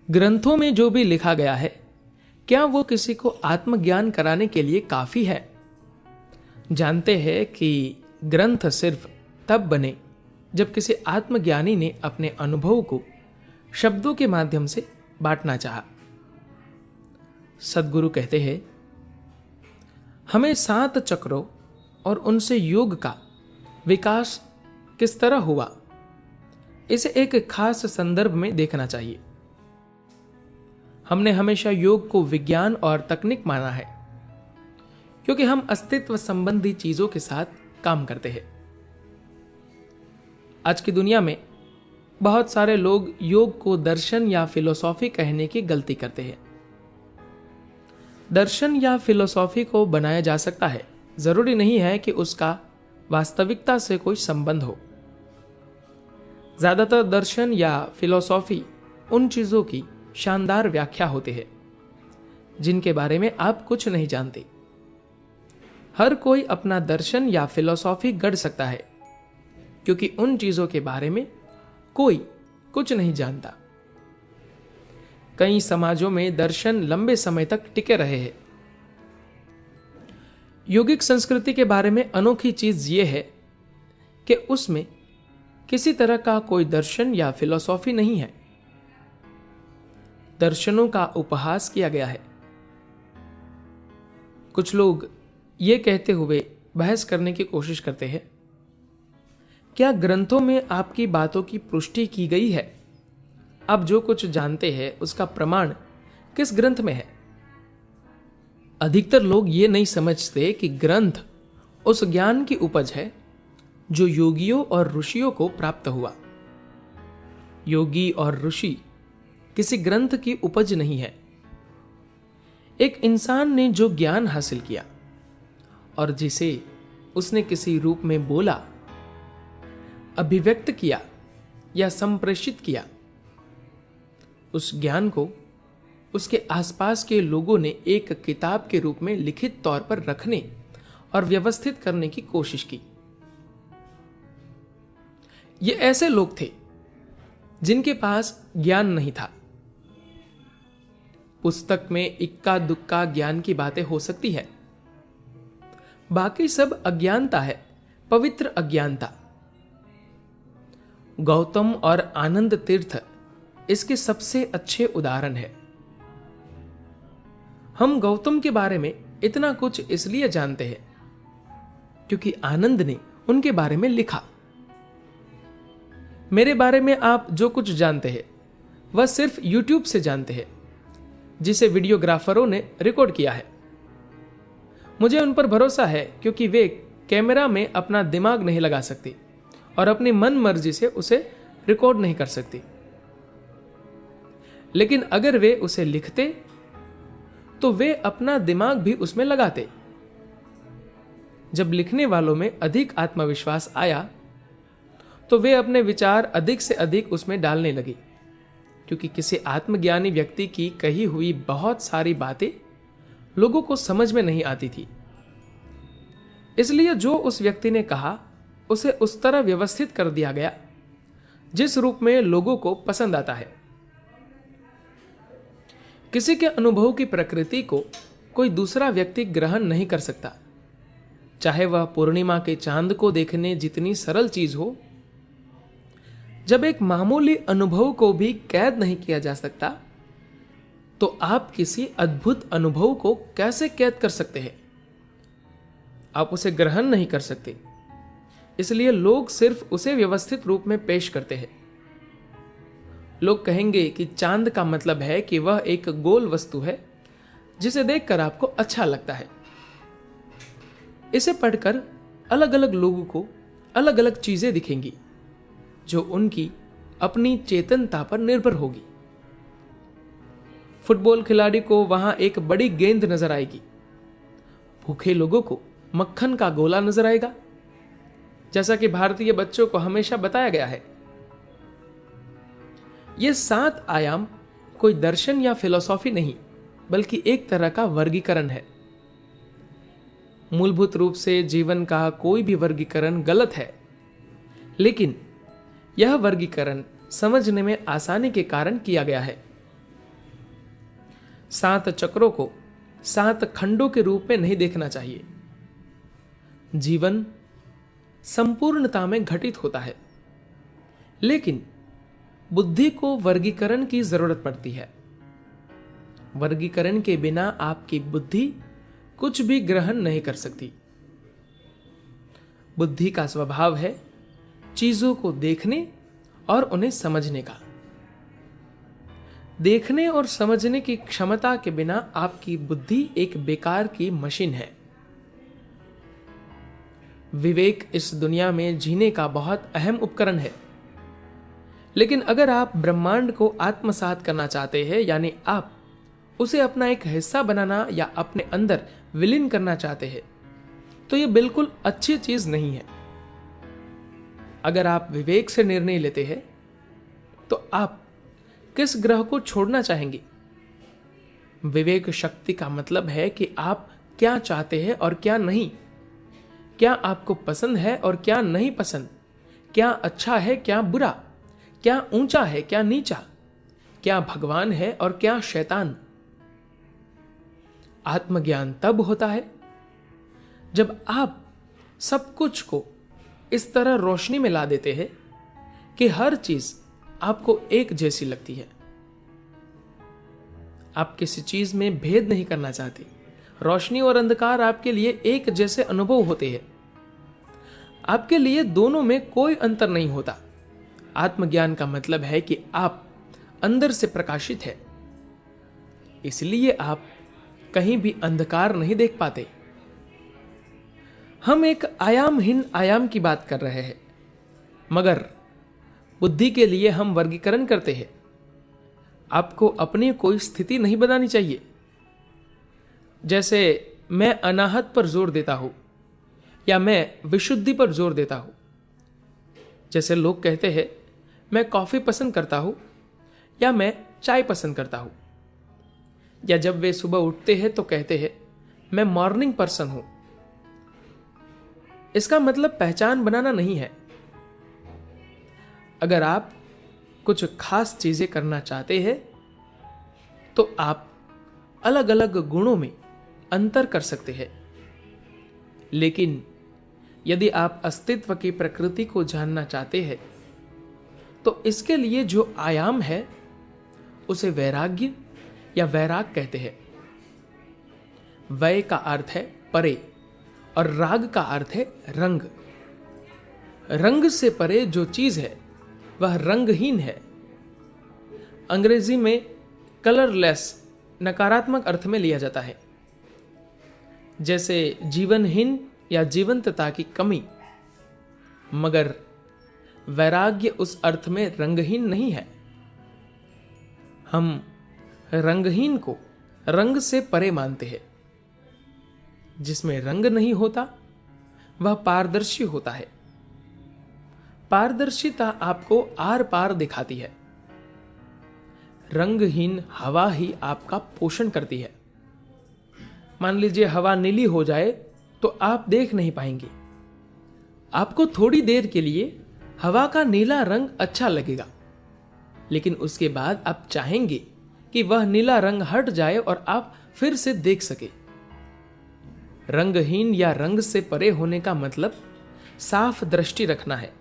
ग्रंथों में जो भी लिखा गया है, क्या वो किसी को आत्मज्ञान कराने के लिए काफी है? जानते हैं कि ग्रंथ सिर्फ तब बने जब किसी आत्मज्ञानी ने अपने अनुभव को शब्दों के माध्यम से बांटना चाहा। सद्गुरु कहते हैं, हमें 7 चक्रों और उनसे योग का विकास किस तरह हुआ, इसे एक खास संदर्भ में देखना चाहिए। हमने हमेशा योग को विज्ञान और तकनीक माना है, क्योंकि हम अस्तित्व संबंधी चीजों के साथ काम करते हैं। आज की दुनिया में बहुत सारे लोग योग को दर्शन या फिलोसॉफी कहने की गलती करते हैं। दर्शन या फिलोसॉफी को बनाया जा सकता है, जरूरी नहीं है कि उसका वास्तविकता से कोई संबंध हो। ज्यादातर दर्शन या फिलोसॉफी उन चीजों की शानदार व्याख्या होती है जिनके बारे में आप कुछ नहीं जानते। हर कोई अपना दर्शन या फिलोसॉफी गढ़ सकता है, क्योंकि उन चीजों के बारे में कोई कुछ नहीं जानता। कई समाजों में दर्शन लंबे समय तक टिके रहे हैं। योगिक संस्कृति के बारे में अनोखी चीज यह है कि उसमें किसी तरह का कोई दर्शन या फिलोसॉफी नहीं है। दर्शनों का उपहास किया गया है। कुछ लोग ये कहते हुए बहस करने की कोशिश करते हैं, क्या ग्रंथों में आपकी बातों की पुष्टि की गई है? आप जो कुछ जानते हैं उसका प्रमाण किस ग्रंथ में है? अधिकतर लोग ये नहीं समझते कि ग्रंथ उस ज्ञान की उपज है जो योगियों और ऋषियों को प्राप्त हुआ। योगी और ऋषि किसी ग्रंथ की उपज नहीं है। एक इंसान ने जो ज्ञान हासिल किया और जिसे उसने किसी रूप में बोला, अभिव्यक्त किया या संप्रेषित किया, उस ज्ञान को उसके आसपास के लोगों ने एक किताब के रूप में लिखित तौर पर रखने और व्यवस्थित करने की कोशिश की। ये ऐसे लोग थे जिनके पास ज्ञान नहीं था। पुस्तक में इक्का दुक्का ज्ञान की बातें हो सकती है, बाकी सब अज्ञानता है, पवित्र अज्ञानता। गौतम और आनंद तीर्थ इसके सबसे अच्छे उदाहरण है। हम गौतम के बारे में इतना कुछ इसलिए जानते हैं क्योंकि आनंद ने उनके बारे में लिखा। मेरे बारे में आप जो कुछ जानते हैं वह सिर्फ YouTube से जानते हैं, जिसे वीडियोग्राफरों ने रिकॉर्ड किया है। मुझे उन पर भरोसा है क्योंकि वे कैमरा में अपना दिमाग नहीं लगा सकती और अपनी मन मर्जी से उसे रिकॉर्ड नहीं कर सकती। लेकिन अगर वे उसे लिखते तो वे अपना दिमाग भी उसमें लगाते। जब लिखने वालों में अधिक आत्मविश्वास आया तो वे अपने विचार अधिक से अधिक उसमें डालने लगे, क्योंकि किसी आत्मज्ञानी व्यक्ति की कही हुई बहुत सारी बातें लोगों को समझ में नहीं आती थी। इसलिए जो उस व्यक्ति ने कहा उसे उस तरह व्यवस्थित कर दिया गया जिस रूप में लोगों को पसंद आता है। किसी के अनुभव की प्रकृति को कोई दूसरा व्यक्ति ग्रहण नहीं कर सकता, चाहे वह पूर्णिमा के चांद को देखने जितनी सरल चीज हो। जब एक मामूली अनुभव को भी कैद नहीं किया जा सकता, तो आप किसी अद्भुत अनुभव को कैसे कैद कर सकते हैं? आप उसे ग्रहण नहीं कर सकते, इसलिए लोग सिर्फ उसे व्यवस्थित रूप में पेश करते हैं। लोग कहेंगे कि चांद का मतलब है कि वह एक गोल वस्तु है जिसे देखकर आपको अच्छा लगता है। इसे पढ़कर अलग अलग लोगों को अलग अलग चीजें दिखेंगी जो उनकी अपनी चेतनता पर निर्भर होगी। फुटबॉल खिलाड़ी को वहां एक बड़ी गेंद नजर आएगी, भूखे लोगों को मक्खन का गोला नजर आएगा, जैसा कि भारतीय बच्चों को हमेशा बताया गया है। ये 7 आयाम कोई दर्शन या फिलॉसफी नहीं, बल्कि एक तरह का वर्गीकरण है। मूलभूत रूप से जीवन का कोई भी वर्गीकरण गलत है, लेकिन यह वर्गीकरण समझने में आसानी के कारण किया गया है। 7 चक्रों को 7 खंडों के रूप में नहीं देखना चाहिए। जीवन संपूर्णता में घटित होता है, लेकिन बुद्धि को वर्गीकरण की जरूरत पड़ती है। वर्गीकरण के बिना आपकी बुद्धि कुछ भी ग्रहण नहीं कर सकती। बुद्धि का स्वभाव है चीजों को देखने और उन्हें समझने का। देखने और समझने की क्षमता के बिना आपकी बुद्धि एक बेकार की मशीन है। विवेक इस दुनिया में जीने का बहुत अहम उपकरण है, लेकिन अगर आप ब्रह्मांड को आत्मसात करना चाहते हैं, यानी आप उसे अपना एक हिस्सा बनाना या अपने अंदर विलीन करना चाहते हैं, तो यह बिल्कुल अच्छी चीज नहीं है। अगर आप विवेक से निर्णय लेते हैं तो आप किस ग्रह को छोड़ना चाहेंगे? विवेक शक्ति का मतलब है कि आप क्या चाहते हैं और क्या नहीं, क्या आपको पसंद है और क्या नहीं पसंद, क्या अच्छा है क्या बुरा, क्या ऊंचा है क्या नीचा, क्या भगवान है और क्या शैतान। आत्मज्ञान तब होता है जब आप सब कुछ को इस तरह रोशनी में ला देते हैं कि हर चीज आपको एक जैसी लगती है। आप किसी चीज में भेद नहीं करना चाहते। रोशनी और अंधकार आपके लिए एक जैसे अनुभव होते हैं। आपके लिए दोनों में कोई अंतर नहीं होता। आत्मज्ञान का मतलब है कि आप अंदर से प्रकाशित है, इसलिए आप कहीं भी अंधकार नहीं देख पाते। हम एक आयामहीन आयाम की बात कर रहे हैं, मगर बुद्धि के लिए हम वर्गीकरण करते हैं। आपको अपनी कोई स्थिति नहीं बनानी चाहिए। जैसे मैं अनाहत पर जोर देता हूं या मैं विशुद्धि पर जोर देता हूं। जैसे लोग कहते हैं मैं कॉफी पसंद करता हूं या मैं चाय पसंद करता हूं, या जब वे सुबह उठते हैं तो कहते हैं मैं मॉर्निंग पर्सन हूं। इसका मतलब पहचान बनाना नहीं है। अगर आप कुछ खास चीजें करना चाहते हैं तो आप अलग अलग गुणों में अंतर कर सकते हैं, लेकिन यदि आप अस्तित्व की प्रकृति को जानना चाहते हैं तो इसके लिए जो आयाम है उसे वैराग्य या वैराग कहते हैं। वै का अर्थ है परे और राग का अर्थ है रंग। रंग से परे जो चीज है वह रंगहीन है। अंग्रेजी में कलरलेस नकारात्मक अर्थ में लिया जाता है, जैसे जीवनहीन या जीवंतता की कमी, मगर वैराग्य उस अर्थ में रंगहीन नहीं है। हम रंगहीन को रंग से परे मानते हैं। जिसमें रंग नहीं होता वह पारदर्शी होता है। पारदर्शिता आपको आर पार दिखाती है। रंगहीन हवा ही आपका पोषण करती है। मान लीजिए हवा नीली हो जाए तो आप देख नहीं पाएंगे। आपको थोड़ी देर के लिए हवा का नीला रंग अच्छा लगेगा, लेकिन उसके बाद आप चाहेंगे कि वह नीला रंग हट जाए और आप फिर से देख सके। रंगहीन या रंग से परे होने का मतलब साफ दृष्टि रखना है।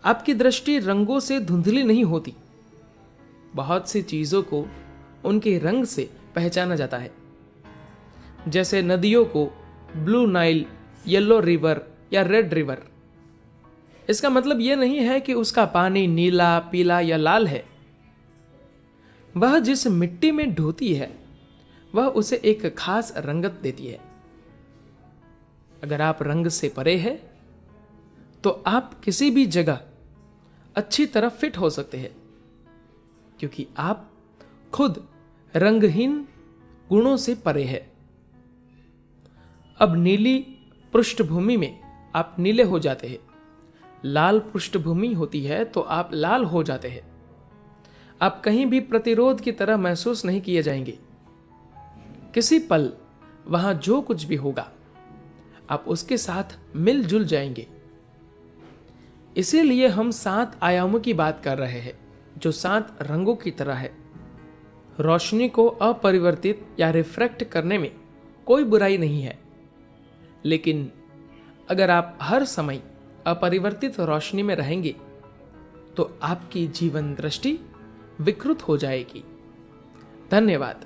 आपकी दृष्टि रंगों से धुंधली नहीं होती। बहुत सी चीजों को उनके रंग से पहचाना जाता है। जैसे नदियों को ब्लू नाइल, येलो रिवर या रेड रिवर। इसका मतलब यह नहीं है कि उसका पानी नीला, पीला या लाल है। वह जिस मिट्टी में ढोती है वह उसे एक खास रंगत देती है। अगर आप रंग से परे हैं तो आप किसी भी जगह अच्छी तरह फिट हो सकते हैं, क्योंकि आप खुद रंगहीन गुणों से परे हैं। अब नीली पृष्ठभूमि में आप नीले हो जाते हैं, लाल पृष्ठभूमि होती है तो आप लाल हो जाते हैं। आप कहीं भी प्रतिरोध की तरह महसूस नहीं किए जाएंगे। किसी पल वहां जो कुछ भी होगा आप उसके साथ मिलजुल जाएंगे। इसीलिए हम 7 आयामों की बात कर रहे हैं, जो 7 रंगों की तरह है। रोशनी को अपरिवर्तित या रिफ्रैक्ट करने में कोई बुराई नहीं है, लेकिन अगर आप हर समय अपरिवर्तित रोशनी में रहेंगे तो आपकी जीवन दृष्टि विकृत हो जाएगी। धन्यवाद।